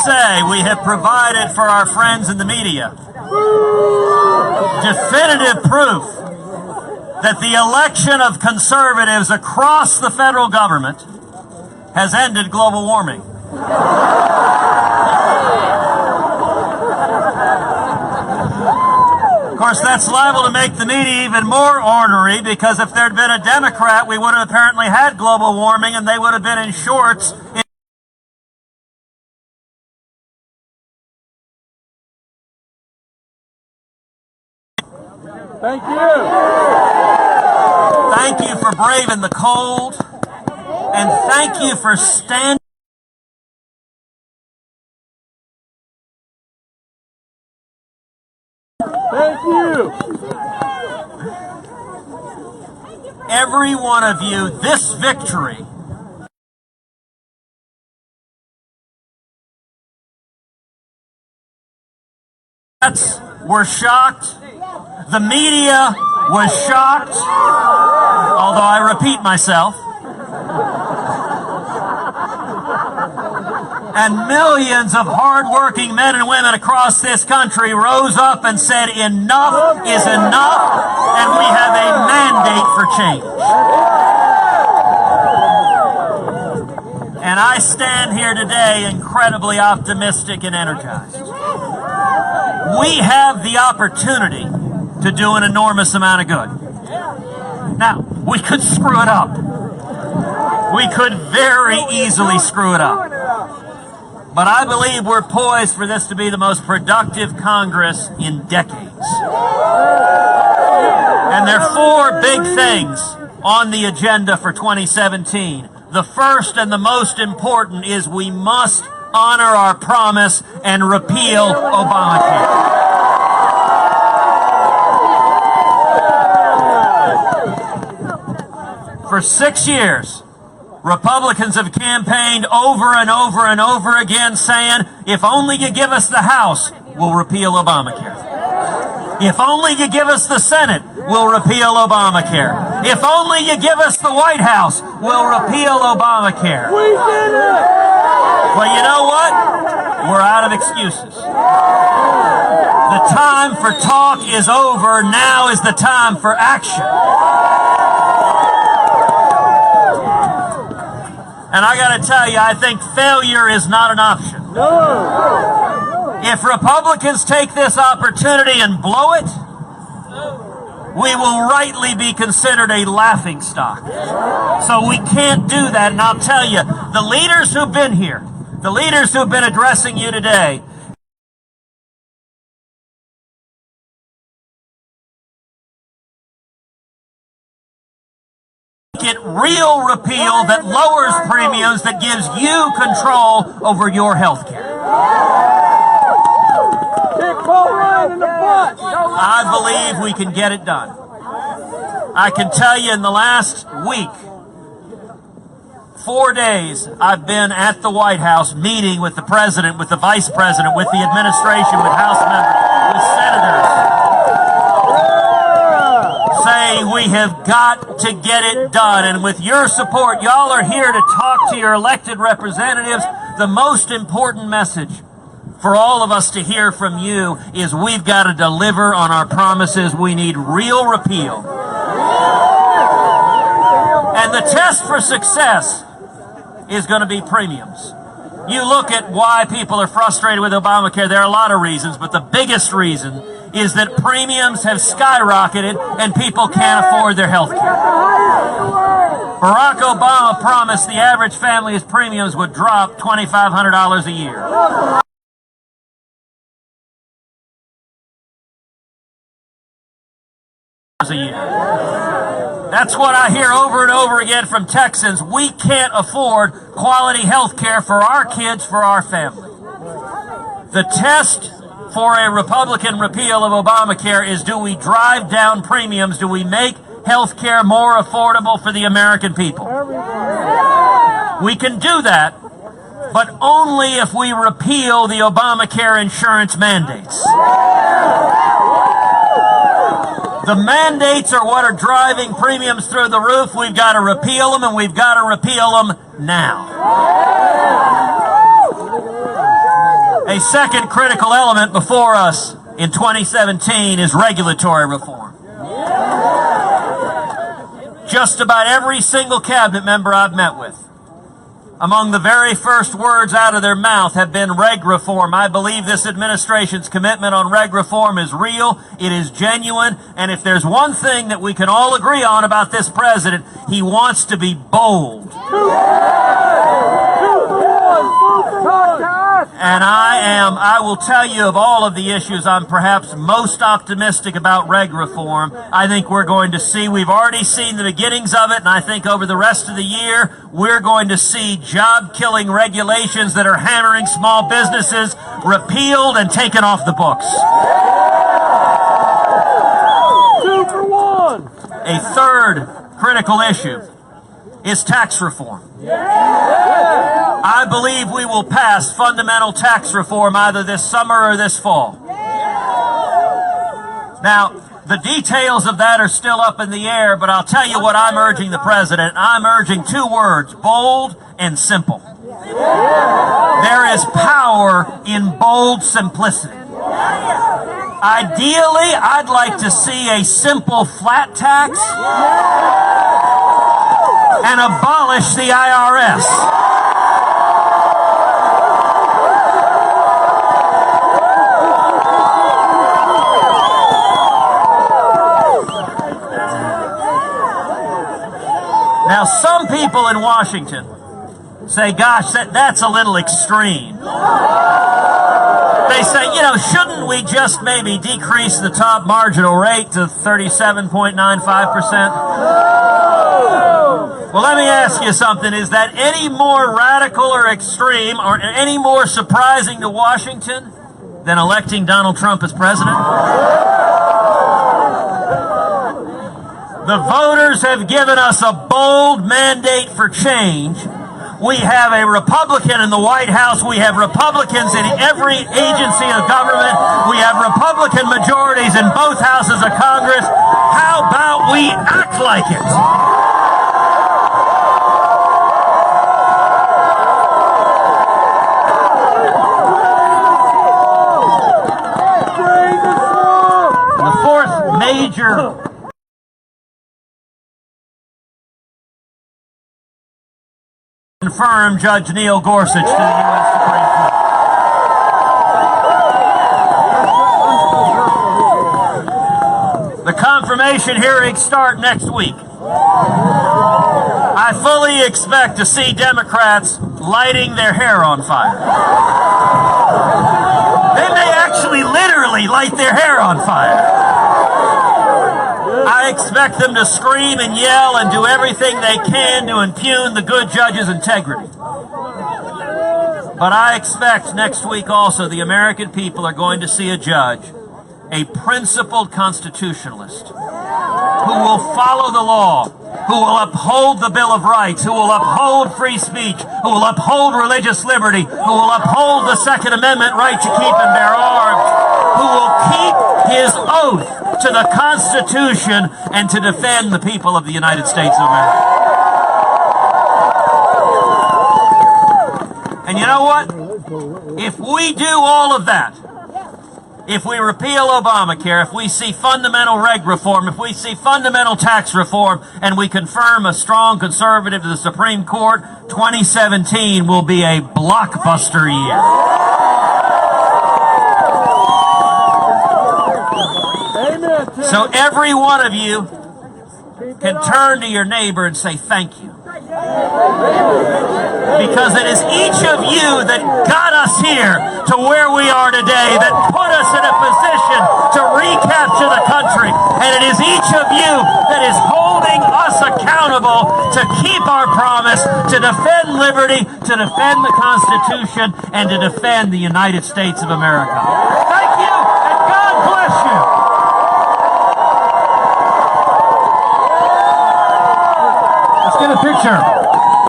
say we have provided for our friends in the media definitive proof that the election of conservatives across the federal government has ended global warming. Of course, that's liable to make the media even more ornery, because if there'd been a Democrat, we would have apparently had global warming and they would have been in shorts. Thank you. Thank you for braving the cold, and thank you for standing. Thank you. Every one of you, this victory were shocked. The media was shocked, although I repeat myself. And millions of hardworking men and women across this country rose up and said, enough is enough, and we have a mandate for change. And I stand here today incredibly optimistic and energized. We have the opportunity to do an enormous amount of good. Now, we could screw it up. We could very easily screw it up. But I believe we're poised for this to be the most productive Congress in decades. And there are four big things on the agenda for 2017. The first and the most important is we must honor our promise and repeal Obamacare. For 6 years, Republicans have campaigned over and over and over again saying, if only you give us the House, we'll repeal Obamacare. If only you give us the Senate, we'll repeal Obamacare. If only you give us the White House, we'll repeal Obamacare. We did it! Well, you know what? We're out of excuses. The time for talk is over. Now is the time for action. And I got to tell you, I think failure is not an option. No. If Republicans take this opportunity and blow it, we will rightly be considered a laughingstock. So we can't do that. And I'll tell you, the leaders who've been here, the leaders who've been addressing you today, get real repeal that lowers premiums, that gives you control over your health care. I believe we can get it done. I can tell you in the last week, 4 days, I've been at the White House meeting with the president, with the vice president, with the administration, with House members, with senators, saying we have got to get it done. And with your support, y'all are here to talk to your elected representatives. The most important message for all of us to hear from you is we've got to deliver on our promises. We need real repeal. And the test for success is going to be premiums. You look at why people are frustrated with Obamacare. There are a lot of reasons, but the biggest reason is that premiums have skyrocketed and people can't afford their health care. Barack Obama promised the average family's premiums would drop $2,500 a year. That's what I hear over and over again from Texans. We can't afford quality health care for our kids, for our family. The test for a Republican repeal of Obamacare is, do we drive down premiums? Do we make health care more affordable for the American people? We can do that, but only if we repeal the Obamacare insurance mandates. The mandates are what are driving premiums through the roof. We've got to repeal them, and we've got to repeal them now. A second critical element before us in 2017 is regulatory reform. Just about every single cabinet member I've met with, among the very first words out of their mouth have been reg reform. I believe this administration's commitment on reg reform is real, it is genuine, and if there's one thing that we can all agree on about this president, he wants to be bold. And I will tell you, of all of the issues, I'm perhaps most optimistic about reg reform. I think we're going to see, we've already seen the beginnings of it, and I think over the rest of the year, we're going to see job-killing regulations that are hammering small businesses repealed and taken off the books. 2 for 1. A third critical issue is tax reform. I believe we will pass fundamental tax reform either this summer or this fall. Now, the details of that are still up in the air, but I'll tell you what I'm urging the president. I'm urging 2 words, bold and simple. There is power in bold simplicity. Ideally, I'd like to see a simple flat tax and abolish the IRS. Now, some people in Washington say, gosh, that's a little extreme. They say, shouldn't we just maybe decrease the top marginal rate to 37.95%? Well, let me ask you something. Is that any more radical or extreme or any more surprising to Washington than electing Donald Trump as president? The voters have given us a bold mandate for change. We have a Republican in the White House. We have Republicans in every agency of government. We have Republican majorities in both houses of Congress. How about we act like it? The fourth major confirm Judge Neil Gorsuch to the U.S. Supreme Court. The confirmation hearings start next week. I fully expect to see Democrats lighting their hair on fire. They may actually literally light their hair on fire. I expect them to scream and yell and do everything they can to impugn the good judge's integrity. But I expect next week also the American people are going to see a judge, a principled constitutionalist, who will follow the law, who will uphold the Bill of Rights, who will uphold free speech, who will uphold religious liberty, who will uphold the Second Amendment right to keep and bear arms, who will keep his oath to the Constitution and to defend the people of the United States of America. And you know what? If we do all of that, if we repeal Obamacare, if we see fundamental reg reform, if we see fundamental tax reform, and we confirm a strong conservative to the Supreme Court, 2017 will be a blockbuster year. So every one of you can turn to your neighbor and say thank you. Because it is each of you that got us here to where we are today, that put us in a position to recapture the country. And it is each of you that is holding us accountable to keep our promise, to defend liberty, to defend the Constitution, and to defend the United States of America. Thank you, and God bless you. Let's get a picture.